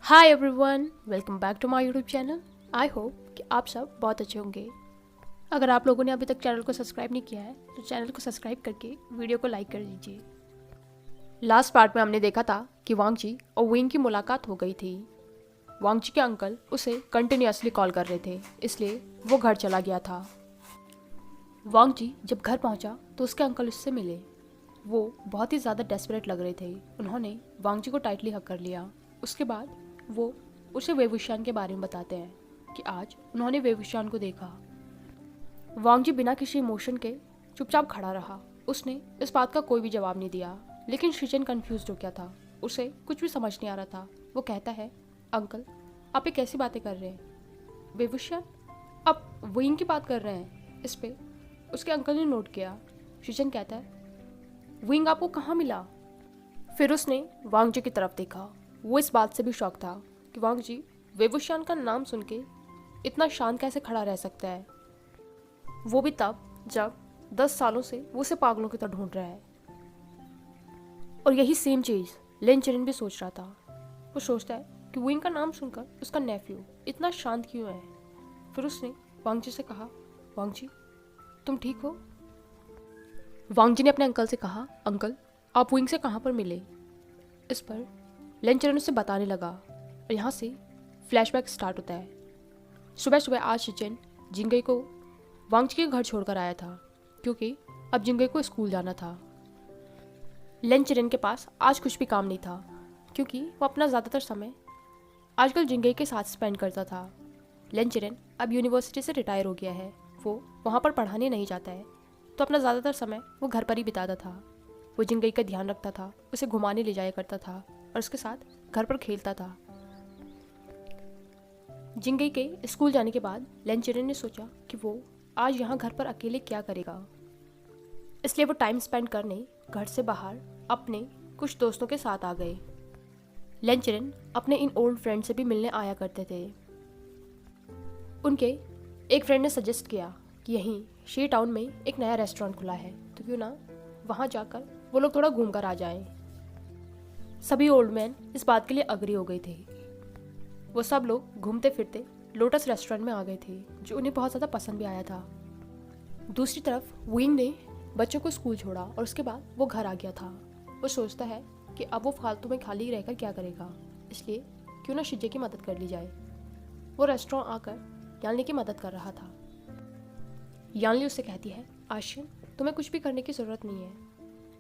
Hi everyone, welcome back to my YouTube channel. I hope कि आप सब बहुत अच्छे होंगे। अगर आप लोगों ने अभी तक चैनल को सब्सक्राइब नहीं किया है तो चैनल को सब्सक्राइब करके वीडियो को लाइक कर दीजिए। लास्ट पार्ट में हमने देखा था कि वांगजी और विंग की मुलाकात हो गई थी। वांगजी के अंकल उसे कंटिन्यूसली कॉल कर रहे थे, इसलिए वो घर चला गया था। वांगजी जब घर पहुंचा तो उसके अंकल उससे मिले। वो बहुत ही ज़्यादा डेस्परेट लग रहे थे। उन्होंने वांगजी को टाइटली हग कर लिया। उसके बाद वो उसे वेवुशियान के बारे में बताते हैं कि आज उन्होंने वेवुशियान को देखा। वांगजी बिना किसी इमोशन के चुपचाप खड़ा रहा। उसने इस बात का कोई भी जवाब नहीं दिया, लेकिन शिजन कंफ्यूज हो गया था। उसे कुछ भी समझ नहीं आ रहा था। वो कहता है, अंकल आप ये कैसी बातें कर रहे हैं? वेवुशियान, आप विंग की बात कर रहे हैं? इस पे उसके अंकल ने नोट किया। शिजन कहता है, विंग आपको कहाँ मिला? फिर उसने वांगजी की तरफ देखा। वो इस बात से भी शॉक था कि वांगजी वेवुशियान का नाम सुन के इतना शांत कैसे खड़ा रह सकता है, वो भी तब जब 10 सालों से वो उसे पागलों की तरह ढूंढ रहा है। और यही सेम चीज़ लिन चिरिन भी सोच रहा था। वो सोचता है कि विंग का नाम सुनकर उसका नेफ्यू इतना शांत क्यों है। फिर उसने वांगजी से कहा, वांगजी तुम ठीक हो? वांगजी ने अपने अंकल से कहा, अंकल आप विंग से कहाँ पर मिले? इस पर लिन चिरिन उसे बताने लगा और यहाँ से फ्लैशबैक स्टार्ट होता है। सुबह सुबह आज शिचिन जिंगई को वांगजी के घर छोड़कर आया था, क्योंकि अब जिंगई को स्कूल जाना था। लिन चिरिन के पास आज कुछ भी काम नहीं था, क्योंकि वो अपना ज़्यादातर समय आजकल जिंगई के साथ स्पेंड करता था। लिन चिरिन अब यूनिवर्सिटी से रिटायर हो गया है। वो वहाँ पर पढ़ाने नहीं जाता है, तो अपना ज़्यादातर समय वो घर पर ही बिताता था। वो जिंगई का ध्यान रखता था, उसे घुमाने ले जाया करता था और उसके साथ घर पर खेलता था। जिंगई के स्कूल जाने के बाद लिन चिरिन ने सोचा कि वो आज यहाँ घर पर अकेले क्या करेगा, इसलिए वो टाइम स्पेंड करने घर से बाहर अपने कुछ दोस्तों के साथ आ गए। लिन चिरिन अपने इन ओल्ड फ्रेंड से भी मिलने आया करते थे। उनके एक फ्रेंड ने सजेस्ट किया कि यहीं शी टाउन में एक नया रेस्टोरेंट खुला है, तो क्यों ना वहाँ जाकर वो लोग थोड़ा घूम कर आ जाएं। सभी ओल्ड मैन इस बात के लिए अग्री हो गए थे। वो सब लोग घूमते फिरते लोटस रेस्टोरेंट में आ गए थे, जो उन्हें बहुत ज़्यादा पसंद भी आया था। दूसरी तरफ विंग ने बच्चों को स्कूल छोड़ा और उसके बाद वो घर आ गया था। वो सोचता है कि अब वो फालतू में खाली रहकर क्या करेगा, इसलिए क्यों ना शिजे की मदद कर ली जाए। वो रेस्टोरेंट आकर यानली की मदद कर रहा था। यानली उससे कहती है, आशिन तुम्हें कुछ भी करने की ज़रूरत नहीं है,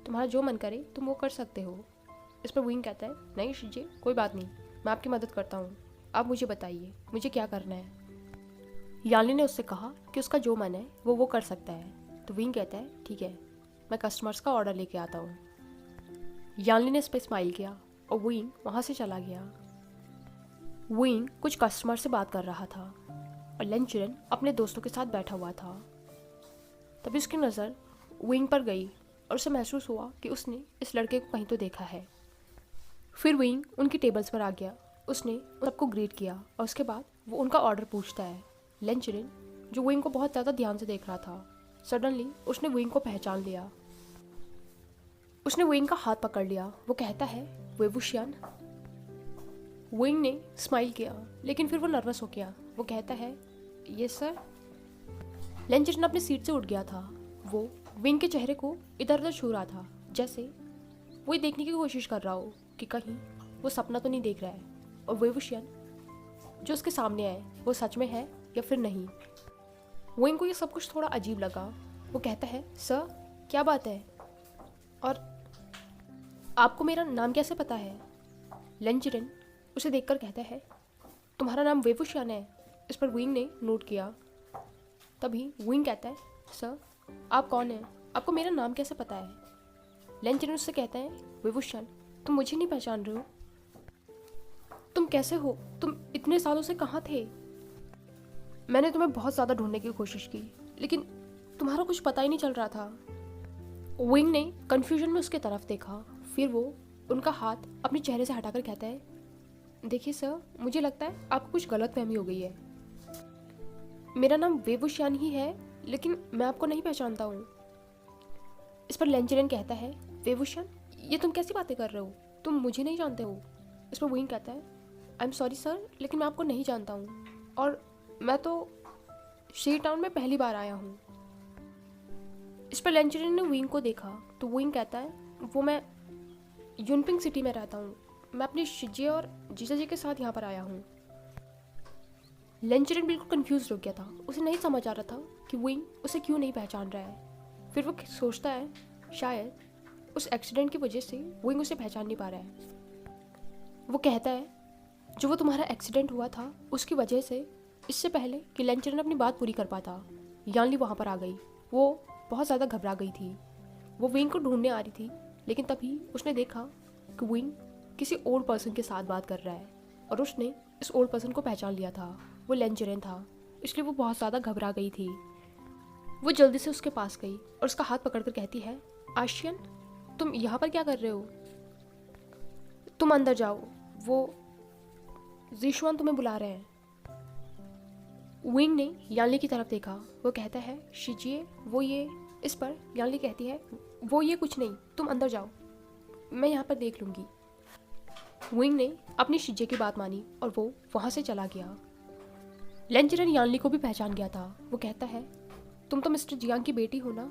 तुम्हारा जो मन करे तुम वो कर सकते हो। इस पर विंग कहता है, नहीं शिजे कोई बात नहीं, मैं आपकी मदद करता हूँ, आप मुझे बताइए मुझे क्या करना है। यानली ने उससे कहा कि उसका जो मन है वो कर सकता है। तो विंग कहता है, ठीक है मैं कस्टमर्स का ऑर्डर लेके आता हूँ। यानली ने इस पर स्माइल किया और विंग वहाँ से चला गया। विंग कुछ कस्टमर से बात कर रहा था और लिन चिरिन अपने दोस्तों के साथ बैठा हुआ था। तभी उसकी नज़र विंग पर गई और उसे महसूस हुआ कि उसने इस लड़के को कहीं तो देखा है। फिर विंग उनकी टेबल्स पर आ गया। उसने सबको ग्रीट किया और उसके बाद वो उनका ऑर्डर पूछता है। लिन चिरिन जो विंग को बहुत ज़्यादा ध्यान से देख रहा था, सडनली उसने विंग को पहचान लिया। उसने विंग का हाथ पकड़ लिया। वो कहता है, वेवुशियान। विंग ने स्माइल किया, लेकिन फिर वो नर्वस हो गया। वो कहता है, यस सर। लिन चिरिन अपनी सीट से उठ गया था। वो विंग के चेहरे को इधर उधर छू रहा था, जैसे वो ये देखने की कोशिश कर रहा हो कि कहीं वो सपना तो नहीं देख रहा है और वेवुशियान जो उसके सामने है वो सच में है या फिर नहीं। विंग को ये सब कुछ थोड़ा अजीब लगा। वो कहता है, सर क्या बात है, और आपको मेरा नाम कैसे पता है? लिन चिरिन उसे देखकर कहता है, तुम्हारा नाम वेवुशियान है। इस पर विंग ने नोट किया। तभी विंग कहता है, सर आप कौन हैं, आपको मेरा नाम कैसे पता है? लिन चिरिन उससे कहता है, वेवुशियान तुम मुझे नहीं पहचान रहे हो? तुम कैसे हो? तुम इतने सालों से कहाँ थे? मैंने तुम्हें बहुत ज़्यादा ढूंढने की कोशिश की, लेकिन तुम्हारा कुछ पता ही नहीं चल रहा था। विंग ने कन्फ्यूजन में उसके तरफ देखा। फिर वो उनका हाथ अपने चेहरे से हटाकर कहता है, देखिए सर मुझे लगता है आपको कुछ गलतफहमी हो गई है। मेरा नाम वेवुशियान ही है, लेकिन मैं आपको नहीं पहचानता हूँ। इस पर लिन चिरिन कहता है, वेवुशियान ये तुम कैसी बातें कर रहे हो, तुम मुझे नहीं जानते हो। इस पर विंग कहता है, आई एम सॉरी सर, लेकिन मैं आपको नहीं जानता हूँ और मैं तो शी टाउन में पहली बार आया हूँ। इस पर लेंचरिन ने विंग को देखा तो विंग कहता है, वो मैं यूनपिंग सिटी में रहता हूँ, मैं अपनी शिजे और जीजा जी के साथ यहाँ पर आया हूँ। लेंचरिन बिल्कुल कंफ्यूज हो गया था, उसे नहीं समझ आ रहा था कि विंग उसे क्यों नहीं पहचान रहा है। फिर वो सोचता है शायद उस एक्सीडेंट की वजह से विंग उसे पहचान नहीं पा रहा है। वो कहता है, जो वो तुम्हारा एक्सीडेंट हुआ था उसकी वजह से, इससे पहले कि लेंचरिन अपनी बात पूरी कर पाता, यानली वहाँ पर आ गई। वो बहुत ज़्यादा घबरा गई थी। वो विंग को ढूंढने आ रही थी, लेकिन तभी उसने देखा कि विंग किसी ओल्ड पर्सन के साथ बात कर रहा है और उसने इस ओल्ड पर्सन को पहचान लिया था। वो लेंचरिन था, इसलिए वो बहुत ज़्यादा घबरा गई थी। वो जल्दी से उसके पास गई और उसका हाथ पकड़कर कहती है, आशियन, तुम यहाँ पर क्या कर रहे हो? तुम अंदर जाओ, वो जीशुआन तुम्हें बुला रहे हैं। विंग ने यानली की तरफ देखा। वो कहता है, शिजिए, वो ये। इस पर यानली कहती है, वो ये कुछ नहीं, तुम अंदर जाओ, मैं यहाँ पर देख लूँगी। विंग ने अपनी शिजे की बात मानी और वो वहाँ से चला गया। लेंचरिन यानली को भी पहचान गया था। वो कहता है, तुम तो मिस्टर जियांग की बेटी हो ना?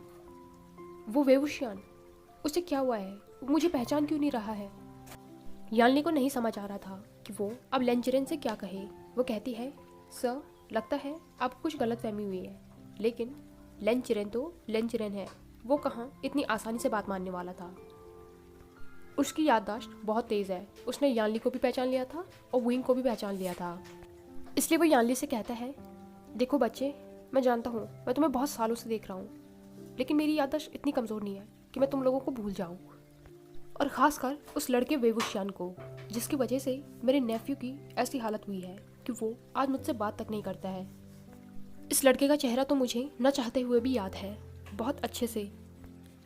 वो वेवुशियान, उसे क्या हुआ है? वो मुझे पहचान क्यों नहीं रहा है? यानली को नहीं समझ आ रहा था कि वो अब लेंचरिन से क्या कहे। वो कहती है, सर, लगता है आपको कुछ गलतफहमी हुई है, लेकिन लेंचरिन तो लेंचरिन है, वो कहाँ इतनी आसानी से बात मानने वाला था। उसकी याददाश्त बहुत तेज़ है। उसने यानली को भी पहचान लिया था और विंग को भी पहचान लिया था। इसलिए वो यानली से कहता है, देखो बच्चे, मैं जानता हूँ मैं तुम्हें बहुत सालों से देख रहा हूँ, लेकिन मेरी याददाश्त इतनी कमज़ोर नहीं है कि मैं तुम लोगों को भूल जाऊँ, और ख़ासकर उस लड़के वेवुशियान को, जिसकी वजह से मेरे नेफ्यू की ऐसी हालत हुई है कि वो आज मुझसे बात तक नहीं करता है। इस लड़के का चेहरा तो मुझे न चाहते हुए भी याद है, बहुत अच्छे से,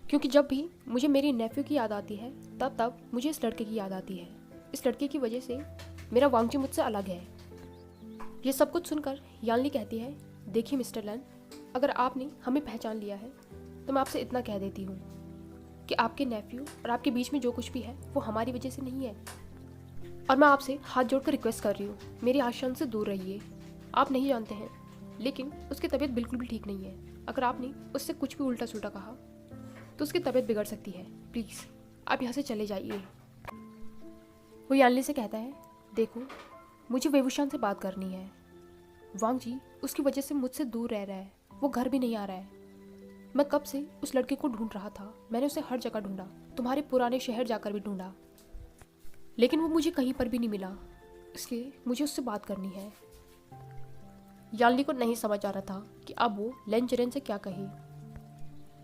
क्योंकि जब भी मुझे मेरी नेफ्यू की याद आती है तब तब मुझे इस लड़के की याद आती है। इस लड़के की वजह से मेरा वांगजी मुझसे अलग है। ये सब कुछ सुनकर यानली कहती है, देखिए मिस्टर लैन, अगर आपने हमें पहचान लिया है तो मैं आपसे इतना कह देती हूँ कि आपके नेफ्यू और आपके बीच में जो कुछ भी है वो हमारी वजह से नहीं है, और मैं आपसे हाथ जोड़कर रिक्वेस्ट कर रही हूँ, मेरी आशान से दूर रहिए। आप नहीं जानते हैं, लेकिन उसकी तबीयत बिल्कुल भी ठीक नहीं है। अगर आपने उससे कुछ भी उल्टा सुल्टा कहा तो उसकी तबीयत बिगड़ सकती है। प्लीज़ आप यहाँ से चले जाइए। वो यानली से कहता है, देखो, मुझे वेवुशियान से बात करनी है। वांगजी उसकी वजह से मुझसे दूर रह रहा है, वो घर भी नहीं आ रहा है। मैं कब से उस लड़के को ढूंढ रहा था, मैंने उसे हर जगह ढूंढा, तुम्हारे पुराने शहर जाकर भी ढूंढा, लेकिन वो मुझे कहीं पर भी नहीं मिला। इसलिए मुझे उससे बात करनी है। यानली को नहीं समझ आ रहा था कि अब वो लेंचरिन से क्या कहे,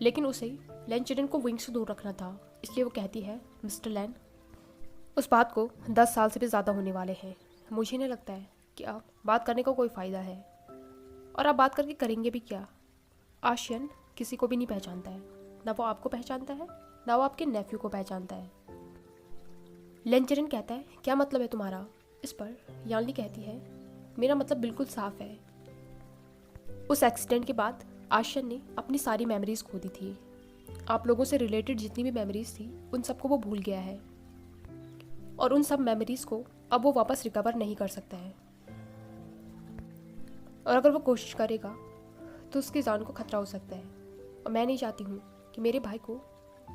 लेकिन उसे लेंचरिन को विंग से दूर रखना था। इसलिए वो कहती है, मिस्टर लैन, उस बात को 10 साल से भी ज़्यादा होने वाले हैं। मुझे नहीं लगता है कि अब बात करने का कोई फ़ायदा है, और आप बात करके करेंगे भी क्या? आशियन किसी को भी नहीं पहचानता है, ना वो आपको पहचानता है, ना वो आपके नेफ्यू को पहचानता है। लेंचरिन कहता है, क्या मतलब है तुम्हारा? इस पर यानली कहती है, मेरा मतलब बिल्कुल साफ है। उस एक्सीडेंट के बाद आशियन ने अपनी सारी मेमोरीज खो दी थी। आप लोगों से रिलेटेड जितनी भी मेमोरीज थी उन सबको वो भूल गया है, और उन सब मेमोरीज को अब वो वापस रिकवर नहीं कर सकता है, और अगर वो कोशिश करेगा तो उसकी जान को खतरा हो सकता है। और मैं नहीं चाहती हूँ कि मेरे भाई को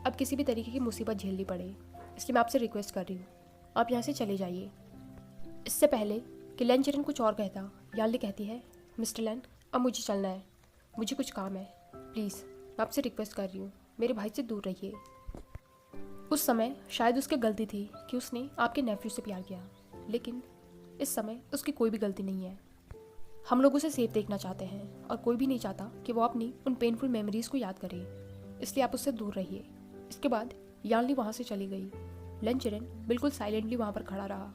अब किसी भी तरीके की मुसीबत झेलनी पड़े, इसलिए मैं आपसे रिक्वेस्ट कर रही हूँ, आप यहाँ से चले जाइए। इससे पहले कि लेंचरिन कुछ और कहता, यानली कहती है, मिस्टर लैन, अब मुझे चलना है, मुझे कुछ काम है, प्लीज़ मैं आपसे रिक्वेस्ट कर रही हूँ, मेरे भाई से दूर रहिए। उस समय शायद उसकी गलती थी कि उसने आपके नेफ्यू से प्यार किया, लेकिन इस समय उसकी कोई भी गलती नहीं है। हम लोग उसे सेफ देखना चाहते हैं, और कोई भी नहीं चाहता कि वो अपनी उन पेनफुल मेमोरीज को याद करे, इसलिए आप उससे दूर रहिए। इसके बाद यानली वहाँ से चली गई। लेंचरिन बिल्कुल साइलेंटली वहाँ पर खड़ा रहा।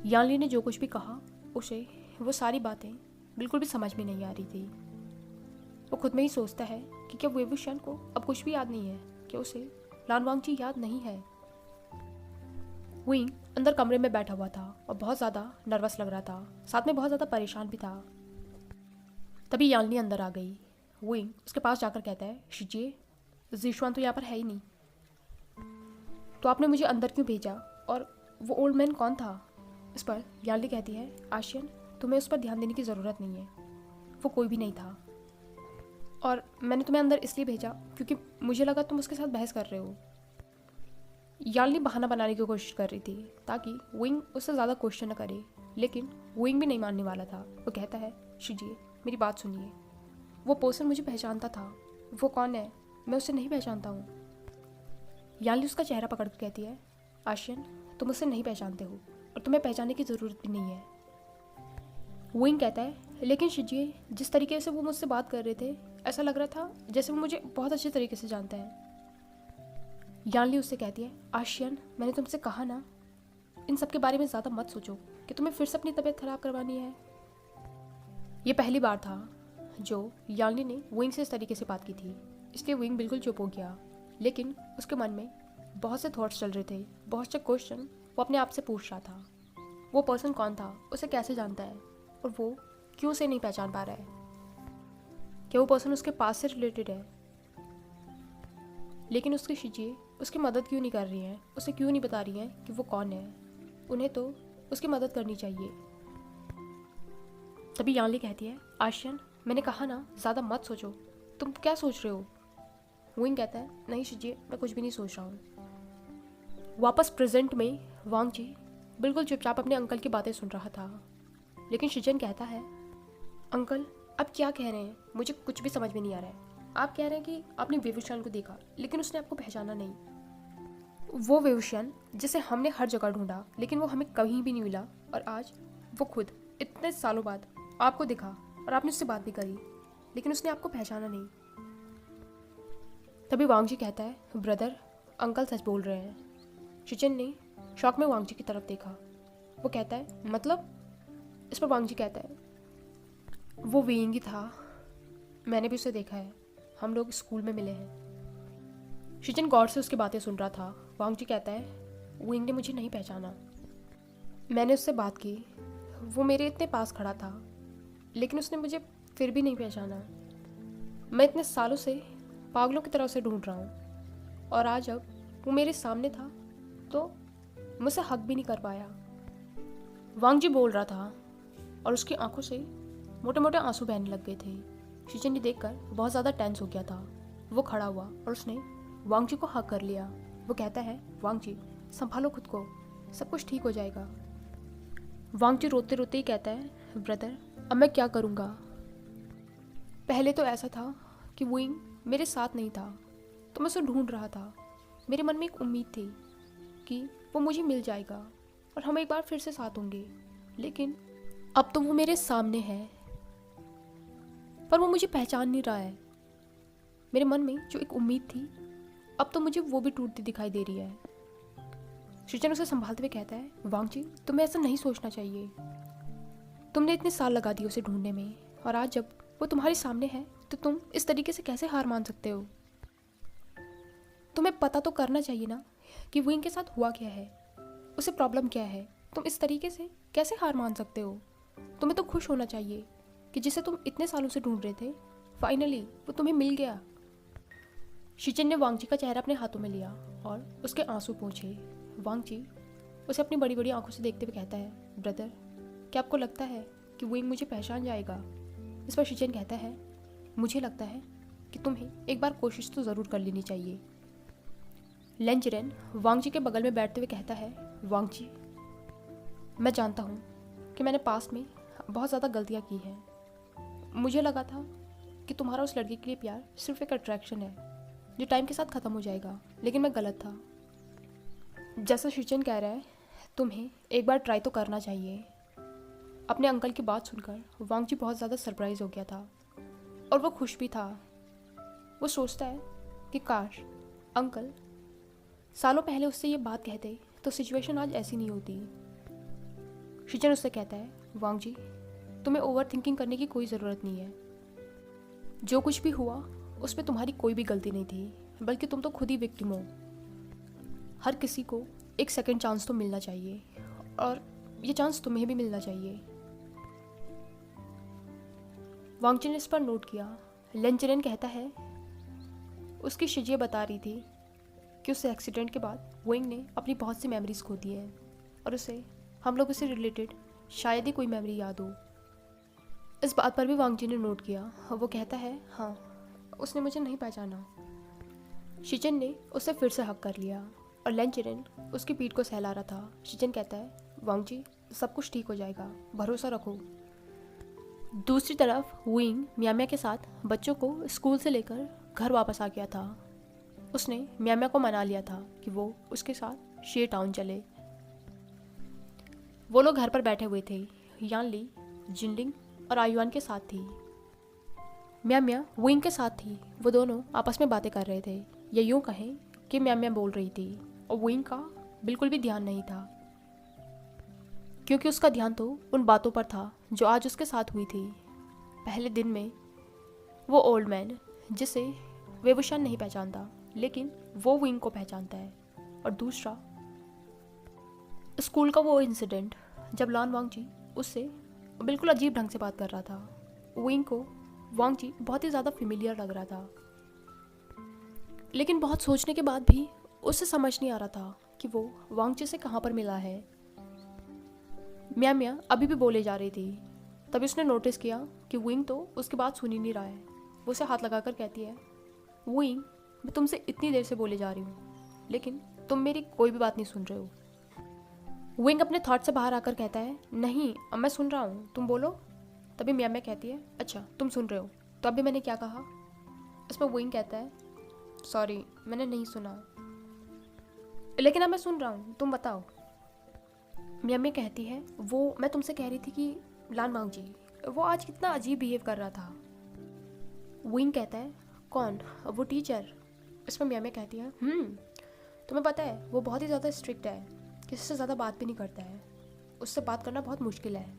यानली ने जो कुछ भी कहा उसे वो सारी बातें बिल्कुल भी समझ में नहीं आ रही थी। वो खुद में ही सोचता है कि क्या वेवुशियान को अब कुछ भी याद नहीं है, क्या उसे लान वांगजी याद नहीं है। विंग अंदर कमरे में बैठा हुआ था और बहुत ज़्यादा नर्वस लग रहा था, साथ में बहुत ज़्यादा परेशान भी था। तभी यानली अंदर आ गई। विंग उसके पास जाकर कहता है, शिजिए, जीशुआन तो यहाँ पर है ही नहीं, तो आपने मुझे अंदर क्यों भेजा, और वो ओल्ड मैन कौन था? इस पर यानली कहती है, आशियन तुम्हें उस पर ध्यान देने की ज़रूरत नहीं है, वो कोई भी नहीं था और मैंने तुम्हें अंदर इसलिए भेजा क्योंकि मुझे लगा तुम उसके साथ बहस कर रहे हो। यानली बहाना बनाने की कोशिश कर रही थी ताकि विंग उससे ज़्यादा क्वेश्चन न करे, लेकिन विंग भी नहीं मानने वाला था। वो कहता है, शिजिए मेरी बात सुनिए, वो पर्सन मुझे पहचानता था, वो कौन है, मैं उसे नहीं पहचानता हूँ। यानली उसका चेहरा पकड़ कर कहती है, आशियन तुम उसे नहीं पहचानते हो और तुम्हें पहचानने की ज़रूरत भी नहीं है। विंग कहता है, लेकिन शिजिए जिस तरीके से वो मुझसे बात कर रहे थे ऐसा लग रहा था जैसे वो मुझे बहुत अच्छे तरीके से जानता है। यानली उससे कहती है, आशियन मैंने तुमसे कहा ना, इन सब के बारे में ज़्यादा मत सोचो कि तुम्हें फिर से अपनी तबीयत ख़राब करवानी है। ये पहली बार था जो यानली ने विंग से इस तरीके से बात की थी, इसलिए विंग बिल्कुल चुप हो गया, लेकिन उसके मन में बहुत से थॉट्स चल रहे थे, बहुत से क्वेश्चन वो अपने आप से पूछ रहा था। वो पर्सन कौन था, उसे कैसे जानता है और वो क्यों उसे नहीं पहचान पा रहा है, क्या वो पर्सन उसके पास से रिलेटेड है। लेकिन उसकी शिजिए उसकी मदद क्यों नहीं कर रही हैं, उसे क्यों नहीं बता रही हैं कि वो कौन है, उन्हें तो उसकी मदद करनी चाहिए। तभी यानली कहती है, आशियन मैंने कहा ना ज़्यादा मत सोचो, तुम क्या सोच रहे हो। विंग कहता है, नहीं शिजिए मैं कुछ भी नहीं सोच रहा हूँ। वापस प्रेजेंट में वांग जी बिल्कुल चुपचाप अपने अंकल की बातें सुन रहा था, लेकिन शिजन कहता है, अंकल आप क्या कह रहे हैं, मुझे कुछ भी समझ में नहीं आ रहा है। आप कह रहे हैं कि आपने वेवुशियन को देखा लेकिन उसने आपको पहचाना नहीं। वो वेवुशियन जिसे हमने हर जगह ढूंढा लेकिन वो हमें कहीं भी नहीं मिला, और आज वो खुद इतने सालों बाद आपको दिखा और आपने उससे बात भी करी, लेकिन उसने आपको पहचाना नहीं। तभी वांग जी कहता है, ब्रदर अंकल सच बोल रहे हैं। शिजन ने शौक में वांग जी की तरफ देखा। वो कहता है, मतलब। इस पर वांग जी कहता है, वो वेइंग ही था, मैंने भी उसे देखा है, हम लोग स्कूल में मिले हैं। शिजन गौर से उसकी बातें सुन रहा था। वांग जी कहता है, वेइंग ने मुझे नहीं पहचाना, मैंने उससे बात की, वो मेरे इतने पास खड़ा था लेकिन उसने मुझे फिर भी नहीं पहचाना। मैं इतने सालों से पागलों की तरह उसे ढूंढ रहा हूँ और आज अब वो मेरे सामने था तो मुझसे हक भी नहीं कर पाया। वांग जी बोल रहा था और उसकी आंखों से मोटे मोटे आंसू बहने लग गए थे। शिजन ने देखकर बहुत ज़्यादा टेंस हो गया था। वो खड़ा हुआ और उसने वांग जी को हक कर लिया। वो कहता है, वांग जी संभालो खुद को, सब कुछ ठीक हो जाएगा। वांग जी रोते रोते ही कहता है, ब्रदर अब मैं क्या करूँगा। पहले तो ऐसा था कि विंग मेरे साथ नहीं था तो मैं उसे ढूंढ रहा था, मेरे मन में एक उम्मीद थी कि वो मुझे मिल जाएगा और हम एक बार फिर से साथ होंगे, लेकिन अब तो वो मेरे सामने है पर वो मुझे पहचान नहीं रहा है। मेरे मन में जो एक उम्मीद थी अब तो मुझे वो भी टूटती दिखाई दे रही है। शिजन उसे संभालते हुए कहता है, वांग जी तुम्हें ऐसा नहीं सोचना चाहिए, तुमने इतने साल लगा दिए उसे ढूंढने में और आज जब वो तुम्हारे सामने है तो तुम इस तरीके से कैसे हार मान सकते हो। तुम्हें पता तो करना चाहिए ना कि विंग के साथ हुआ क्या है, उसे प्रॉब्लम क्या है। तुम इस तरीके से कैसे हार मान सकते हो। तुम्हें तो खुश होना चाहिए कि जिसे तुम इतने सालों से ढूंढ रहे थे फाइनली वो तुम्हें मिल गया। शिजन ने वांग जी का चेहरा अपने हाथों में लिया और उसके आंसू पोंछे। वांग जी उसे अपनी बड़ी बड़ी आंखों से देखते हुए कहता है, ब्रदर क्या आपको लगता है कि विंग मुझे पहचान जाएगा। इस पर शिजन कहता है, मुझे लगता है कि तुम्हें एक बार कोशिश तो ज़रूर कर लेनी चाहिए। लेंजरेन वांग जी के बगल में बैठते हुए कहता है, वांग जी मैं जानता हूँ कि मैंने पास्ट में बहुत ज़्यादा गलतियाँ की हैं। मुझे लगा था कि तुम्हारा उस लड़के के लिए प्यार सिर्फ एक अट्रैक्शन है जो टाइम के साथ ख़त्म हो जाएगा, लेकिन मैं गलत था। जैसा शिजन कह रहा है, तुम्हें एक बार ट्राई तो करना चाहिए। अपने अंकल की बात सुनकर वांग जी बहुत ज़्यादा सरप्राइज हो गया था और वो खुश भी था। वो सोचता है कि काश अंकल सालों पहले उससे ये बात कहते तो सिचुएशन आज ऐसी नहीं होती। शिजन उससे कहता है, वांग जी तुम्हें ओवर थिंकिंग करने की कोई ज़रूरत नहीं है। जो कुछ भी हुआ उसमें तुम्हारी कोई भी गलती नहीं थी, बल्कि तुम तो खुद ही विक्टिम हो। हर किसी को एक सेकंड चांस तो मिलना चाहिए और ये चांस तुम्हें भी मिलना चाहिए। वांग जी ने इस पर नोट किया। लेंचरेन कहता है, उसकी शिजिए बता रही थी कि उस एक्सीडेंट के बाद विंग ने अपनी बहुत सी मेमोरीज खो दी हैं और उसे हम लोगों से रिलेटेड शायद ही कोई मेमोरी याद हो। इस बात पर भी वांग जी ने नोट किया। वो कहता है, हाँ, उसने मुझे नहीं पहचाना। शिजन ने उसे फिर से हक कर लिया और लेन चिरेन उसकी पीठ को सहला रहा था। शिजन कहता है, वांग जी, सब कुछ ठीक हो जाएगा, भरोसा रखो। दूसरी तरफ विंग म्याम्या के साथ बच्चों को स्कूल से लेकर घर वापस आ गया था। उसने म्याम्या को मना लिया था कि वो उसके साथ शे टाउन चले। वो लोग घर पर बैठे हुए थे। यानली, जिनलिंग और आयुआन के साथ थी। म्याम्या विंग के साथ थी। वो दोनों आपस में बातें कर रहे थे, या यूं कहें कि म्याम्या बोल रही थी और विंग का बिल्कुल भी ध्यान नहीं था, क्योंकि उसका ध्यान तो उन बातों पर था जो आज उसके साथ हुई थी। पहले दिन में वो ओल्ड मैन जिसे वेवुशान नहीं पहचानता, लेकिन वो विंग को पहचानता है। और दूसरा, स्कूल का वो इंसिडेंट जब लान वांग जी उससे बिल्कुल अजीब ढंग से बात कर रहा था। विंग को वांग जी बहुत ही ज़्यादा फेमिलियर लग रहा था, लेकिन बहुत सोचने के बाद भी उसे समझ नहीं आ रहा था कि वो वांग जी से कहाँ पर मिला है। म्याम्या अभी भी बोले जा रही थी। तभी उसने नोटिस किया कि विंग तो उसकी बात सुन ही नहीं रहा है। वो उसे हाथ लगाकर कहती है, विंग, मैं तुमसे इतनी देर से बोले जा रही हूँ, लेकिन तुम मेरी कोई भी बात नहीं सुन रहे हो। विंग अपने थॉट से बाहर आकर कहता है, नहीं, अब मैं सुन रहा हूँ, तुम बोलो। तभी म्याम्या कहती है, अच्छा, तुम सुन रहे हो, तो अभी मैंने क्या कहा? इस पर विंग कहता है, सॉरी, मैंने नहीं सुना, लेकिन अब मैं सुन रहा हूँ, तुम बताओ। म्याम्या कहती है, वो मैं तुमसे कह रही थी कि लान वांग जी वो आज कितना अजीब बिहेव कर रहा था। विंग कहता है, कौन? वो टीचर? इस पर म्याम्या कहती है, तुम्हें पता है वो बहुत ही ज़्यादा स्ट्रिक्ट है, किसी से ज़्यादा बात भी नहीं करता है, उससे बात करना बहुत मुश्किल है।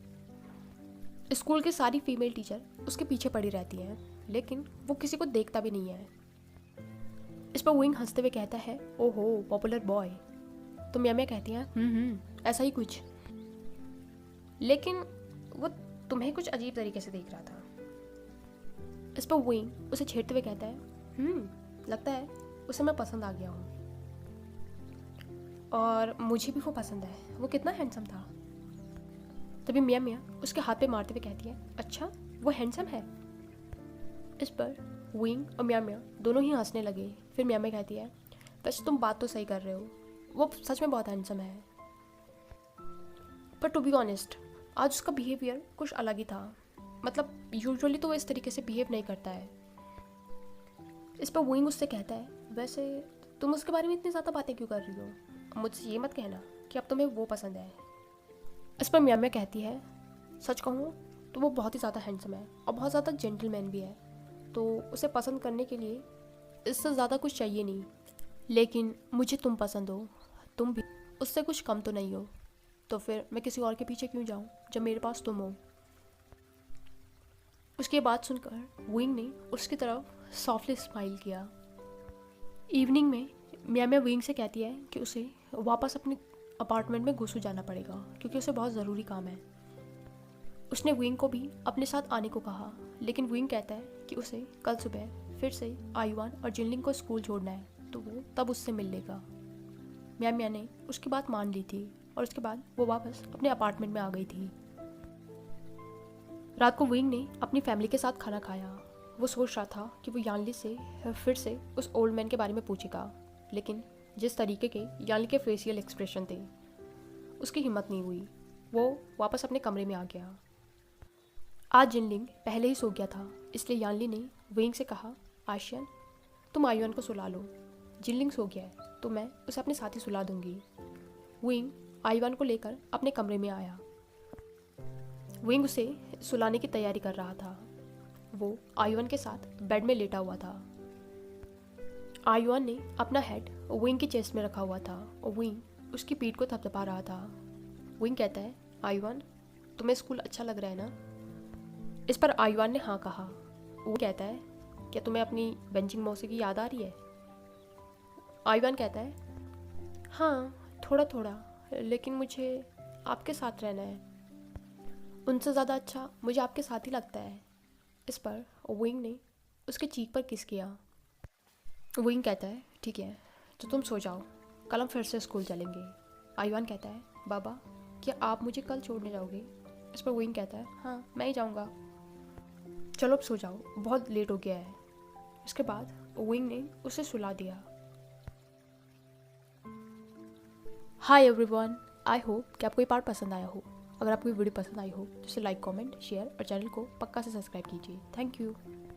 स्कूल की सारी फीमेल टीचर उसके पीछे पड़ी रहती हैं, लेकिन वो किसी को देखता भी नहीं है। इस पर विंग हंसते हुए कहता है, ओहो, पॉपुलर बॉय। तो म्याम्या कहती है, ऐसा ही कुछ, लेकिन वो तुम्हें कुछ अजीब तरीके से देख रहा था। इस पर विंग उसे छेड़ते हुए कहता है, लगता है उसे मैं पसंद आ गया हूँ, और मुझे भी वो पसंद है, वो कितना हैंडसम था। तभी म्याम्या उसके हाथ पे मारते हुए कहती है, अच्छा, वो हैंडसम है? इस पर विंग और म्याम्या दोनों ही हंसने लगे। फिर म्याम्या कहती है, वैसे तुम बात तो सही कर रहे हो, वो सच में बहुत हैंडसम है, पर टू बी ऑनेस्ट आज उसका बिहेवियर कुछ अलग ही था। मतलब यूजुअली तो वो इस तरीके से बिहेव नहीं करता है। इस पर विंग उससे कहता है, वैसे तुम उसके बारे में इतनी ज़्यादा बातें क्यों कर रही हो? मुझसे ये मत कहना कि अब तुम्हें वो पसंद है। इस पर म्याम्या कहती है, सच कहूँ तो वो बहुत ही ज़्यादा हैंडसम है और बहुत ज़्यादा जेंटलमैन भी है, तो उसे पसंद करने के लिए इससे ज़्यादा कुछ चाहिए नहीं। लेकिन मुझे तुम पसंद हो, तुम भी उससे कुछ कम तो नहीं हो, तो फिर मैं किसी और के पीछे क्यों जाऊँ जब मेरे पास तुम हो। उसकी बात सुनकर विंग ने उसकी तरफ सॉफ्टली स्माइल किया। इवनिंग में म्याम्या विंग से कहती है कि उसे वापस अपने अपार्टमेंट में घुस जाना पड़ेगा, क्योंकि उसे बहुत ज़रूरी काम है। उसने विंग को भी अपने साथ आने को कहा, लेकिन विंग कहता है कि उसे कल सुबह फिर से आयुआन और जिनलिंग को स्कूल छोड़ना है, तो वो तब उससे मिल लेगा। म्याम्या ने उसकी बात मान ली थी और उसके बाद वो वापस अपने अपार्टमेंट में आ गई थी। रात को विंग ने अपनी फैमिली के साथ खाना खाया। वो सोच रहा था कि वो यानली से फिर से उस ओल्ड मैन के बारे में पूछेगा, लेकिन जिस तरीके के यानली के फेशियल एक्सप्रेशन थे, उसकी हिम्मत नहीं हुई। वो वापस अपने कमरे में आ गया। आज जिनलिंग पहले ही सो गया था, इसलिए यानली ने विंग से कहा, आशियन, तुम आयुआन को सुला लो, जिनलिंग सो गया है तो मैं उसे अपने साथ ही सुला दूंगी। विंग आयुआन को लेकर अपने कमरे में आया। विंग उसे सुलाने की तैयारी कर रहा था। वो आयुआन के साथ बेड में लेटा हुआ था। आयुआन ने अपना हेड विंग की चेस्ट में रखा हुआ था और विंग उसकी पीठ को थपथपा रहा था। विंग कहता है, आयुआन, तुम्हें स्कूल अच्छा लग रहा है ना? इस पर आयुआन ने हाँ कहा। वो कहता है, क्या तुम्हें अपनी बेंचिंग मौसी की याद आ रही है? आयुआन कहता है, हाँ, थोड़ा थोड़ा, लेकिन मुझे आपके साथ रहना है, उनसे ज़्यादा अच्छा मुझे आपके साथ ही लगता है। इस पर विंग ने उसके चीक पर किस किया। विंग कहता है, ठीक है, तो तुम सो जाओ, कल हम फिर से स्कूल चलेंगे। आयुआन कहता है, बाबा, क्या आप मुझे कल छोड़ने जाओगे? इस पर विंग कहता है, हाँ मैं ही जाऊँगा, चलो अब सो जाओ, बहुत लेट हो गया है। इसके बाद विंग ने उसे सुला दिया। हाय एवरीवन, आई होप कि आपको ये पार्ट पसंद आया हो। अगर आपको ये वीडियो पसंद आई हो तो इसे लाइक, कमेंट, शेयर और चैनल को पक्का से सब्सक्राइब कीजिए। Thank you.